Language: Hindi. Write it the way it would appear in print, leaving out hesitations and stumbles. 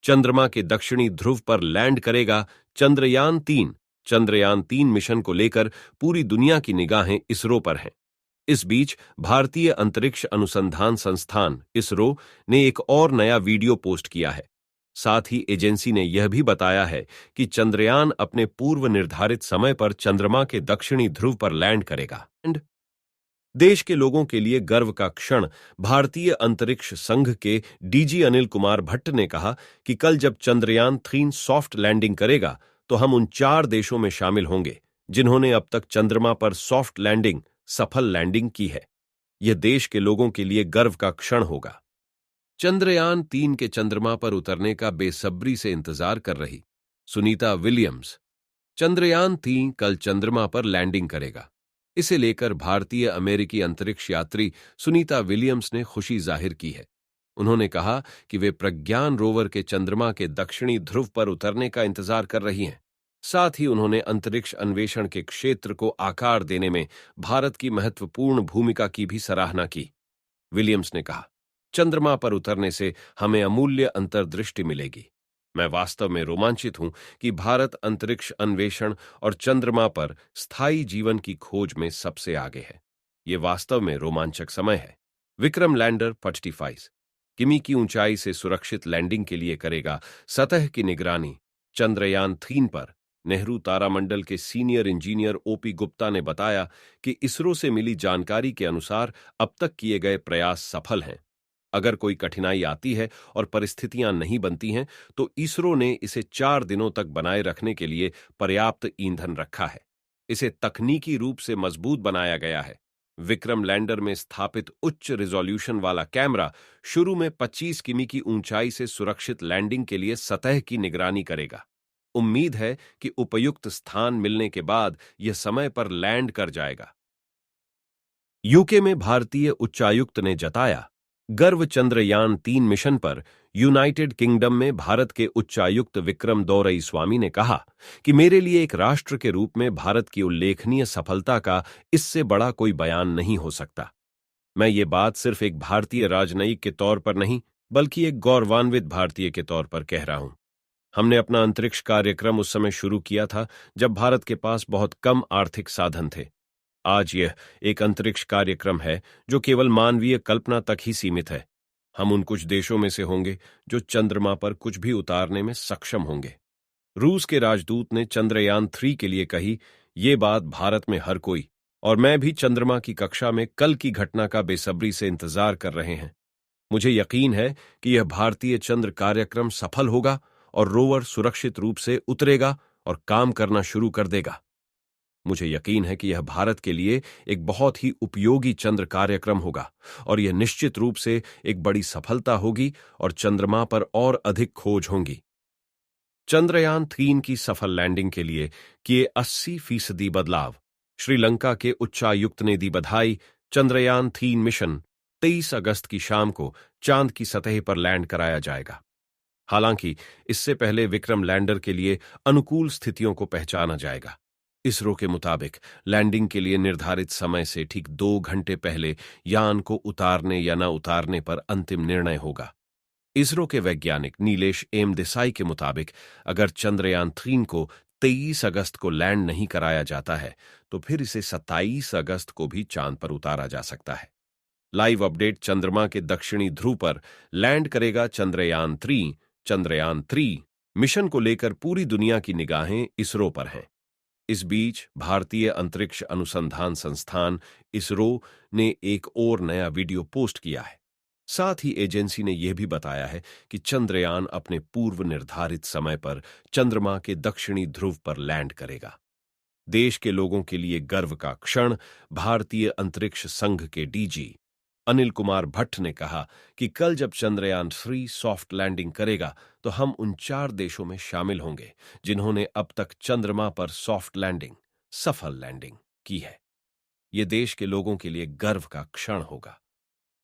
चंद्रमा के दक्षिणी ध्रुव पर लैंड करेगा चंद्रयान-3। चंद्रयान-3 मिशन को लेकर पूरी दुनिया की निगाहें इसरो पर हैं। इस बीच भारतीय अंतरिक्ष अनुसंधान संस्थान इसरो ने एक और नया वीडियो पोस्ट किया है। साथ ही एजेंसी ने यह भी बताया है कि चंद्रयान अपने पूर्व निर्धारित समय पर चंद्रमा के दक्षिणी ध्रुव पर लैंड करेगा। देश के लोगों के लिए गर्व का क्षण। भारतीय अंतरिक्ष संघ के डीजी अनिल कुमार भट्ट ने कहा कि कल जब चंद्रयान-3 सॉफ्ट लैंडिंग करेगा तो हम उन 4 देशों में शामिल होंगे जिन्होंने अब तक चंद्रमा पर सॉफ्ट लैंडिंग, सफल लैंडिंग की है। यह देश के लोगों के लिए गर्व का क्षण होगा। चंद्रयान-3 के चंद्रमा पर उतरने का बेसब्री से इंतजार कर रही सुनीता विलियम्स। चंद्रयान-3 कल चंद्रमा पर लैंडिंग करेगा। इसे लेकर भारतीय अमेरिकी अंतरिक्ष यात्री सुनीता विलियम्स ने खुशी जाहिर की है। उन्होंने कहा कि वे प्रज्ञान रोवर के चंद्रमा के दक्षिणी ध्रुव पर उतरने का इंतजार कर रही हैं। साथ ही उन्होंने अंतरिक्ष अन्वेषण के क्षेत्र को आकार देने में भारत की महत्वपूर्ण भूमिका की भी सराहना की। विलियम्स ने कहा, चंद्रमा पर उतरने से हमें अमूल्य अंतर्दृष्टि मिलेगी। मैं वास्तव में रोमांचित हूं कि भारत अंतरिक्ष अन्वेषण और चंद्रमा पर स्थायी जीवन की खोज में सबसे आगे है। यह वास्तव में रोमांचक समय है। विक्रम लैंडर 45 किमी की ऊंचाई से सुरक्षित लैंडिंग के लिए करेगा सतह की निगरानी। चंद्रयान-3 पर नेहरू तारामंडल के सीनियर इंजीनियर ओपी गुप्ता ने बताया कि इसरो से मिली जानकारी के अनुसार अब तक किए गए प्रयास सफल हैं। अगर कोई कठिनाई आती है और परिस्थितियां नहीं बनती हैं, तो इसरो ने इसे 4 दिनों तक बनाए रखने के लिए पर्याप्त ईंधन रखा है। इसे तकनीकी रूप से मजबूत बनाया गया है। विक्रम लैंडर में स्थापित उच्च रिजोल्यूशन वाला कैमरा शुरू में 25 किमी की ऊंचाई से सुरक्षित लैंडिंग के लिए सतह की निगरानी करेगा। उम्मीद है कि उपयुक्त स्थान मिलने के बाद यह समय पर लैंड कर जाएगा। यूके में भारतीय उच्चायुक्त ने जताया गर्व। चंद्रयान-3 मिशन पर यूनाइटेड किंगडम में भारत के उच्चायुक्त विक्रम दोरईस्वामी ने कहा कि मेरे लिए एक राष्ट्र के रूप में भारत की उल्लेखनीय सफलता का इससे बड़ा कोई बयान नहीं हो सकता। मैं ये बात सिर्फ एक भारतीय राजनयिक के तौर पर नहीं, बल्कि एक गौरवान्वित भारतीय के तौर पर कह रहा हूं। हमने अपना अंतरिक्ष कार्यक्रम उस समय शुरू किया था जब भारत के पास बहुत कम आर्थिक साधन थे। आज यह एक अंतरिक्ष कार्यक्रम है जो केवल मानवीय कल्पना तक ही सीमित है। हम उन कुछ देशों में से होंगे जो चंद्रमा पर कुछ भी उतारने में सक्षम होंगे। रूस के राजदूत ने चंद्रयान-3 के लिए कही, ये बात भारत में हर कोई और मैं भी चंद्रमा की कक्षा में कल की घटना का बेसब्री से इंतजार कर रहे हैं। मुझे यकीन है कि यह भारतीय चंद्र कार्यक्रम सफल होगा और रोवर सुरक्षित रूप से उतरेगा और काम करना शुरू कर देगा। मुझे यकीन है कि यह भारत के लिए एक बहुत ही उपयोगी चंद्र कार्यक्रम होगा और यह निश्चित रूप से एक बड़ी सफलता होगी और चंद्रमा पर और अधिक खोज होंगी। चंद्रयान-3 की सफल लैंडिंग के लिए किए 80% बदलाव। श्रीलंका के उच्चायुक्त ने दी बधाई। चंद्रयान-3 मिशन 23 अगस्त की शाम को चांद की सतह पर लैंड कराया जाएगा। हालांकि इससे पहले विक्रम लैंडर के लिए अनुकूल स्थितियों को पहचाना जाएगा। इसरो के मुताबिक लैंडिंग के लिए निर्धारित समय से ठीक 2 घंटे पहले यान को उतारने या न उतारने पर अंतिम निर्णय होगा। इसरो के वैज्ञानिक नीलेश एम देसाई के मुताबिक अगर चंद्रयान-3 को 23 अगस्त को लैंड नहीं कराया जाता है तो फिर इसे 27 अगस्त को भी चांद पर उतारा जा सकता है। Live update. चंद्रमा के दक्षिणी ध्रुव पर लैंड करेगा चंद्रयान-3। चंद्रयान-3 मिशन को लेकर पूरी दुनिया की निगाहें इसरो पर हैं। इस बीच भारतीय अंतरिक्ष अनुसंधान संस्थान इसरो ने एक और नया वीडियो पोस्ट किया है। साथ ही एजेंसी ने यह भी बताया है कि चंद्रयान अपने पूर्व निर्धारित समय पर चंद्रमा के दक्षिणी ध्रुव पर लैंड करेगा। देश के लोगों के लिए गर्व का क्षण। भारतीय अंतरिक्ष संघ के डीजी अनिल कुमार भट्ट ने कहा कि कल जब चंद्रयान-3 सॉफ्ट लैंडिंग करेगा तो हम उन 4 देशों में शामिल होंगे जिन्होंने अब तक चंद्रमा पर सॉफ्ट लैंडिंग, सफल लैंडिंग की है। यह देश के लोगों के लिए गर्व का क्षण होगा।